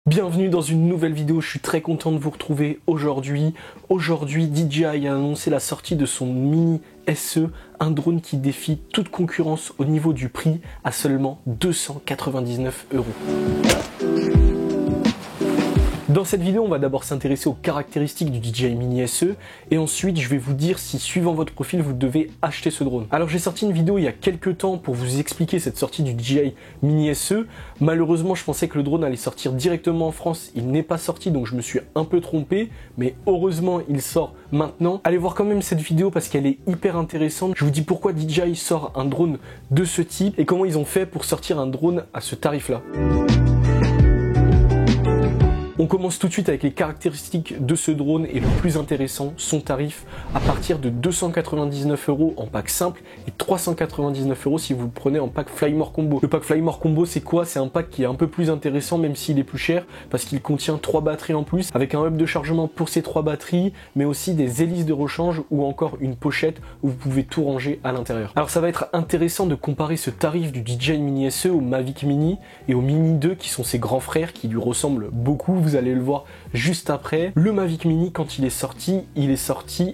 Bienvenue dans une nouvelle vidéo, je suis très content de vous retrouver aujourd'hui. Aujourd'hui, DJI a annoncé la sortie de son Mini SE, un drone qui défie toute concurrence au niveau du prix à seulement 299 €. Dans cette vidéo, on va d'abord s'intéresser aux caractéristiques du DJI Mini SE et ensuite je vais vous dire si suivant votre profil vous devez acheter ce drone. Alors j'ai sorti une vidéo il y a quelques temps pour vous expliquer cette sortie du DJI Mini SE. Malheureusement je pensais que le drone allait sortir directement en France, il n'est pas sorti donc je me suis un peu trompé, mais heureusement il sort maintenant. Allez voir quand même cette vidéo parce qu'elle est hyper intéressante. Je vous dis pourquoi DJI sort un drone de ce type et comment ils ont fait pour sortir un drone à ce tarif là. On commence tout de suite avec les caractéristiques de ce drone et le plus intéressant, son tarif à partir de 299 € en pack simple et 399 € si vous le prenez en pack Flymore Combo. Le pack Flymore Combo c'est quoi? C'est un pack qui est un peu plus intéressant même s'il est plus cher parce qu'il contient 3 batteries en plus avec un hub de chargement pour ces 3 batteries mais aussi des hélices de rechange ou encore une pochette où vous pouvez tout ranger à l'intérieur. Alors ça va être intéressant de comparer ce tarif du DJI Mini SE au Mavic Mini et au Mini 2 qui sont ses grands frères qui lui ressemblent beaucoup. Vous allez le voir juste après. Le Mavic Mini, quand il est sorti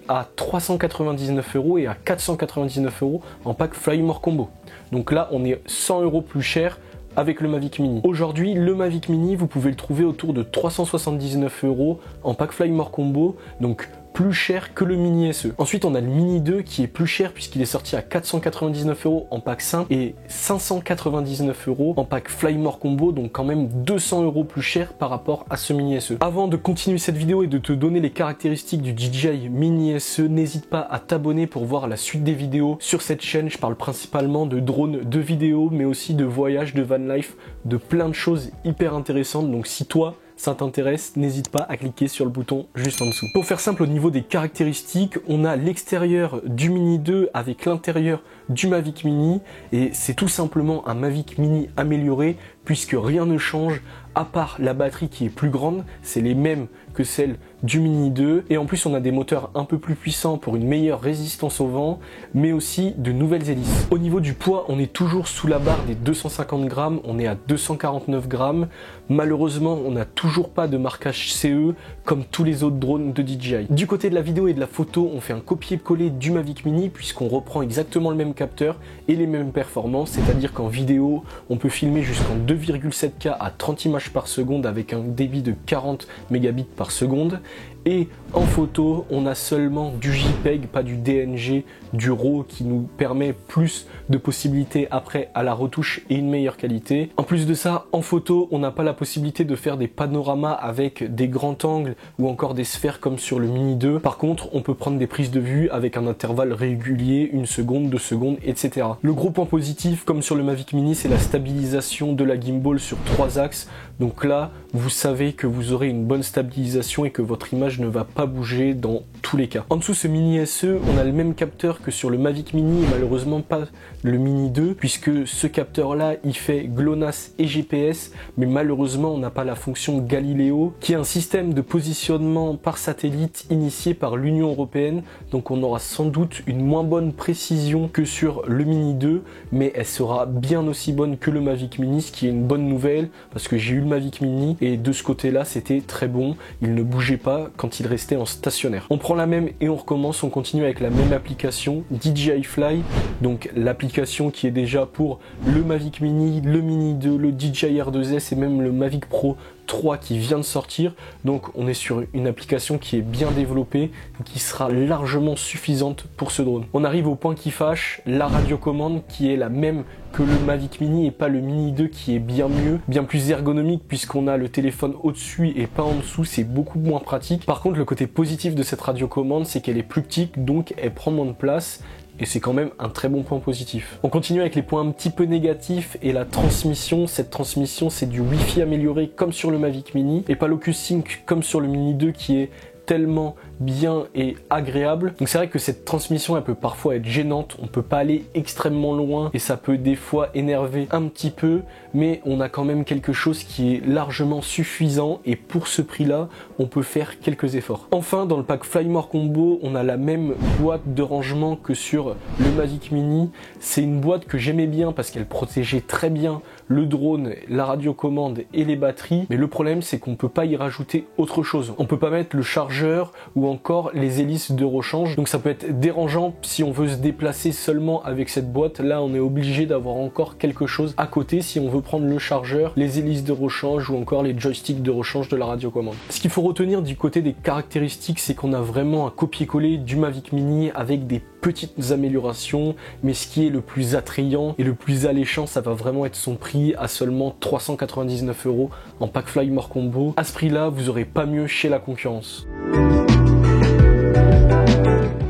à 399 € et à 499 € en pack Flymore Combo. Donc là, on est 100 € plus cher avec le Mavic Mini. Aujourd'hui, le Mavic Mini, vous pouvez le trouver autour de 379 € en pack Flymore Combo. Donc plus cher que le Mini SE. Ensuite, on a le Mini 2 qui est plus cher puisqu'il est sorti à 499 € en pack simple et 599 € en pack Flymore Combo, donc quand même 200 € plus cher par rapport à ce Mini SE. Avant de continuer cette vidéo et de te donner les caractéristiques du DJI Mini SE, n'hésite pas à t'abonner pour voir la suite des vidéos sur cette chaîne. Je parle principalement de drones, de vidéos, mais aussi de voyages, de van life, de plein de choses hyper intéressantes. Donc si toi, ça t'intéresse, n'hésite pas à cliquer sur le bouton juste en dessous. Pour faire simple au niveau des caractéristiques, on a l'extérieur du Mini 2 avec l'intérieur du Mavic Mini et c'est tout simplement un Mavic Mini amélioré puisque rien ne change à part la batterie qui est plus grande, c'est les mêmes que celle du Mini 2 et en plus on a des moteurs un peu plus puissants pour une meilleure résistance au vent mais aussi de nouvelles hélices. Au niveau du poids, on est toujours sous la barre des 250 grammes, on est à 249 grammes. Malheureusement, on n'a toujours pas de marquage CE comme tous les autres drones de DJI. Du côté de la vidéo et de la photo, on fait un copier-coller du Mavic Mini puisqu'on reprend exactement le même capteur et les mêmes performances, c'est-à-dire qu'en vidéo, on peut filmer jusqu'en 2,7K à 30 images par seconde avec un débit de 40 mégabits par seconde. Et en photo, on a seulement du JPEG, pas du DNG, du RAW qui nous permet plus de possibilités après à la retouche et une meilleure qualité. En plus de ça, en photo, on n'a pas la possibilité de faire des panoramas avec des grands angles ou encore des sphères comme sur le Mini 2. Par contre, on peut prendre des prises de vue avec un intervalle régulier, 1 seconde, 2 secondes, etc. Le gros point positif, comme sur le Mavic Mini, c'est la stabilisation de la gimbal sur 3 axes. Donc là, vous savez que vous aurez une bonne stabilisation et que votre image ne va pas bouger dans tous les cas. En dessous ce Mini SE, on a le même capteur que sur le Mavic Mini et malheureusement pas le Mini 2 puisque ce capteur là il fait GLONASS et GPS mais malheureusement on n'a pas la fonction Galileo qui est un système de positionnement par satellite initié par l'Union Européenne, donc on aura sans doute une moins bonne précision que sur le Mini 2 mais elle sera bien aussi bonne que le Mavic Mini, ce qui est une bonne nouvelle parce que j'ai eu le Mavic Mini et de ce côté là c'était très bon, il ne bougeait pas quand il restait en stationnaire. On prend la même et on recommence, on continue avec la même application DJI Fly, donc l'application qui est déjà pour le Mavic Mini, le Mini 2, le DJI R2S et même le Mavic Pro 3 qui vient de sortir. Donc on est sur une application qui est bien développée et qui sera largement suffisante pour ce drone. On arrive au point qui fâche, la radiocommande qui est la même que le Mavic Mini et pas le Mini 2 qui est bien mieux, bien plus ergonomique puisqu'on a le téléphone au-dessus et pas en dessous, c'est beaucoup moins pratique. Par contre, le côté positif de cette radiocommande, c'est qu'elle est plus petite, donc elle prend moins de place. Et c'est quand même un très bon point positif. On continue avec les points un petit peu négatifs et la transmission. Cette transmission, c'est du Wi-Fi amélioré comme sur le Mavic Mini et pas l'Oculus Sync comme sur le Mini 2 qui est tellement bien et agréable. Donc c'est vrai que cette transmission elle peut parfois être gênante, on peut pas aller extrêmement loin et ça peut des fois énerver un petit peu, mais on a quand même quelque chose qui est largement suffisant et pour ce prix là on peut faire quelques efforts. Enfin dans le pack Flymore Combo on a la même boîte de rangement que sur le Mavic Mini. C'est une boîte que j'aimais bien parce qu'elle protégeait très bien le drone, la radiocommande et les batteries, mais le problème c'est qu'on peut pas y rajouter autre chose. On peut pas mettre le chargeur ou encore les hélices de rechange, donc ça peut être dérangeant si on veut se déplacer seulement avec cette boîte. Là on est obligé d'avoir encore quelque chose à côté si on veut prendre le chargeur, les hélices de rechange ou encore les joysticks de rechange de la radiocommande. Ce qu'il faut retenir du côté des caractéristiques, c'est qu'on a vraiment un copier-coller du Mavic Mini avec des petites améliorations, mais ce qui est le plus attrayant et le plus alléchant, ça va vraiment être son prix à seulement 399 € en pack Fly More Combo. À ce prix-là, vous aurez pas mieux chez la concurrence.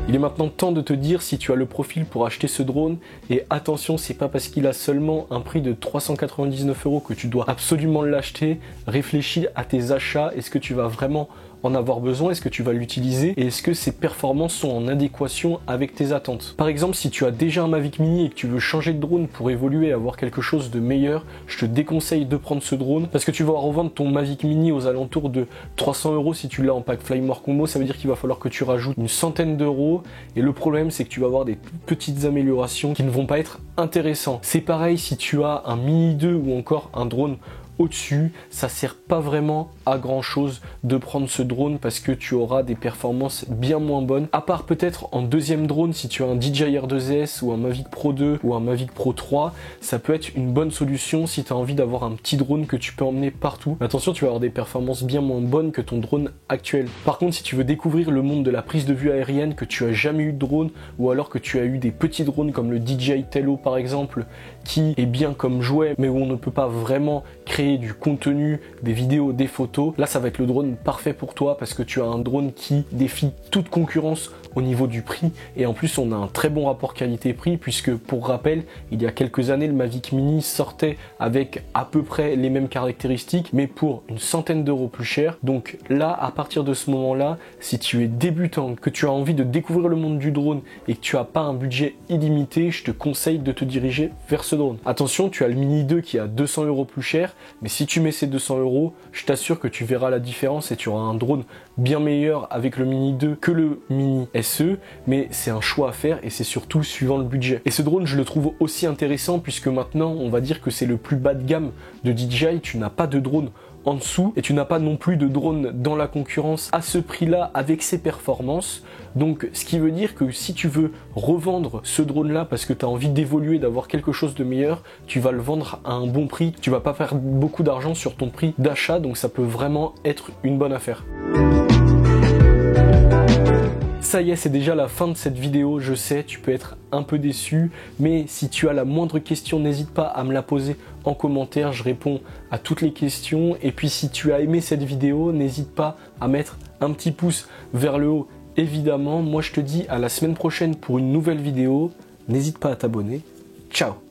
Il est maintenant temps de te dire si tu as le profil pour acheter ce drone, et attention, c'est pas parce qu'il a seulement un prix de 399 € que tu dois absolument l'acheter. Réfléchis à tes achats, est-ce que tu vas vraiment en avoir besoin, est-ce que tu vas l'utiliser et est-ce que ses performances sont en adéquation avec tes attentes. Par exemple, si tu as déjà un Mavic Mini et que tu veux changer de drone pour évoluer et avoir quelque chose de meilleur, je te déconseille de prendre ce drone parce que tu vas revendre ton Mavic Mini aux alentours de 300 € si tu l'as en pack Fly More Combo. Ça veut dire qu'il va falloir que tu rajoutes une centaine d'euros et le problème c'est que tu vas avoir des petites améliorations qui ne vont pas être intéressantes. C'est pareil si tu as un Mini 2 ou encore un drone au-dessus, ça sert pas vraiment à grand chose de prendre ce drone parce que tu auras des performances bien moins bonnes, à part peut-être en deuxième drone si tu as un DJI R2S ou un Mavic Pro 2 ou un Mavic Pro 3, ça peut être une bonne solution si tu as envie d'avoir un petit drone que tu peux emmener partout. Mais attention, tu vas avoir des performances bien moins bonnes que ton drone actuel. Par contre, si tu veux découvrir le monde de la prise de vue aérienne, que tu as jamais eu de drone ou alors que tu as eu des petits drones comme le DJI Tello par exemple, qui est bien comme jouet mais où on ne peut pas vraiment créer du contenu, des vidéos, des photos, là ça va être le drone parfait pour toi parce que tu as un drone qui défie toute concurrence au niveau du prix et en plus on a un très bon rapport qualité-prix puisque pour rappel, il y a quelques années le Mavic Mini sortait avec à peu près les mêmes caractéristiques mais pour une centaine d'euros plus cher. Donc là, à partir de ce moment-là, si tu es débutant, que tu as envie de découvrir le monde du drone et que tu n'as pas un budget illimité, je te conseille de te diriger vers ce drone. Attention, tu as le Mini 2 qui est à 200 € plus cher, mais si tu mets ces 200 €, je t'assure que tu verras la différence et tu auras un drone bien meilleur avec le Mini 2 que le Mini SE, mais c'est un choix à faire et c'est surtout suivant le budget. Et ce drone, je le trouve aussi intéressant puisque maintenant, on va dire que c'est le plus bas de gamme de DJI, tu n'as pas de drone en dessous et tu n'as pas non plus de drone dans la concurrence à ce prix-là avec ses performances. Donc ce qui veut dire que si tu veux revendre ce drone-là parce que tu as envie d'évoluer, d'avoir quelque chose de meilleur, tu vas le vendre à un bon prix. Tu vas pas perdre beaucoup d'argent sur ton prix d'achat, donc ça peut vraiment être une bonne affaire. Ça y est, c'est déjà la fin de cette vidéo, je sais, tu peux être un peu déçu, mais si tu as la moindre question, n'hésite pas à me la poser en commentaire, je réponds à toutes les questions. Et puis si tu as aimé cette vidéo, n'hésite pas à mettre un petit pouce vers le haut, évidemment. Moi je te dis à la semaine prochaine pour une nouvelle vidéo, n'hésite pas à t'abonner, ciao!